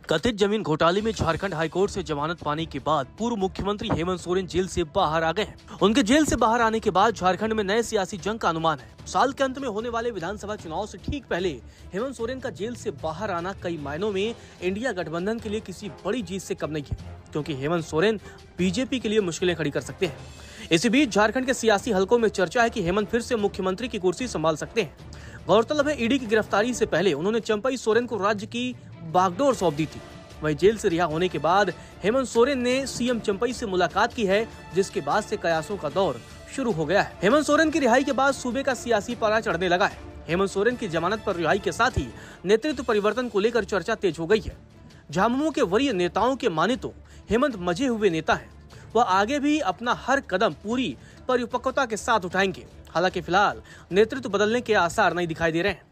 कथित जमीन घोटाले में झारखंड हाईकोर्ट से जमानत पाने के बाद पूर्व मुख्यमंत्री हेमंत सोरेन जेल से बाहर आ गए हैं। उनके जेल से बाहर आने के बाद झारखंड में नए सियासी जंग का अनुमान है। साल के अंत में होने वाले विधानसभा चुनाव से ठीक पहले हेमंत सोरेन का जेल से बाहर आना कई मायनों में इंडिया गठबंधन के लिए किसी बड़ी जीत से कम नहीं है, क्योंकि हेमंत सोरेन बीजेपी के लिए मुश्किलें खड़ी कर सकते हैं। इसी बीच झारखंड के सियासी हलकों में चर्चा है कि हेमंत फिर से मुख्यमंत्री की कुर्सी संभाल सकते हैं। गौरतलब है, ईडी की गिरफ्तारी से पहले उन्होंने चंपई सोरेन को राज्य की बागडोर सौंप दी थी। वहीं जेल से रिहा होने के बाद हेमंत सोरेन ने सीएम चंपई से मुलाकात की है, जिसके बाद से कयासों का दौर शुरू हो गया है। हेमंत सोरेन की रिहाई के बाद सूबे का सियासी पारा चढ़ने लगा है। हेमंत सोरेन की जमानत पर रिहाई के साथ ही नेतृत्व परिवर्तन को लेकर चर्चा तेज हो गई है। झामुमो के वरीय नेताओं के माने तो हेमंत मजे हुए नेता है। वह आगे भी अपना हर कदम पूरी परिपक्वता के साथ उठाएंगे। हालांकि फिलहाल नेतृत्व बदलने के आसार नहीं दिखाई दे रहे हैं।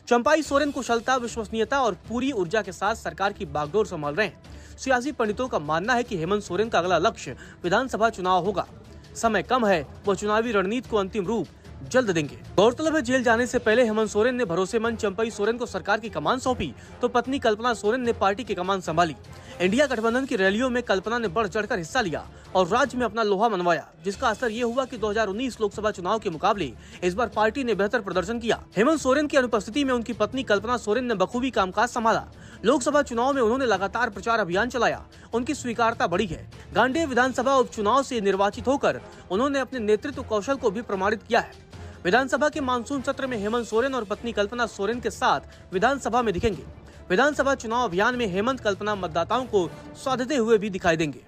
चंपाई सोरेन कुशलता, विश्वसनीयता और पूरी ऊर्जा के साथ सरकार की बागडोर संभाल रहे हैं। सियासी पंडितों का मानना है कि हेमंत सोरेन का अगला लक्ष्य विधानसभा चुनाव होगा। समय कम है, वह चुनावी रणनीति को अंतिम रूप जल्द देंगे। गौरतलब है, जेल जाने से पहले हेमंत सोरेन ने भरोसेमंद चंपई सोरेन को सरकार की कमान सौंपी, तो पत्नी कल्पना सोरेन ने पार्टी की कमान संभाली। इंडिया गठबंधन की रैलियों में कल्पना ने बढ़ चढ़कर हिस्सा लिया और राज्य में अपना लोहा मनवाया, जिसका असर ये हुआ कि 2019 लोकसभा चुनाव के मुकाबले इस बार पार्टी ने बेहतर प्रदर्शन किया। हेमंत सोरेन की अनुपस्थिति में उनकी पत्नी कल्पना सोरेन ने बखूबी कामकाज संभाला। लोकसभा चुनाव में उन्होंने लगातार प्रचार अभियान चलाया। उनकी स्वीकार्यता बढ़ी है। गांडेय विधानसभा उपचुनाव से निर्वाचित होकर उन्होंने अपने नेतृत्व कौशल को भी प्रमाणित किया है। विधानसभा के मानसून सत्र में हेमंत सोरेन और पत्नी कल्पना सोरेन के साथ विधानसभा में दिखेंगे। विधानसभा चुनाव अभियान में हेमंत कल्पना मतदाताओं को साधते हुए भी दिखाई देंगे।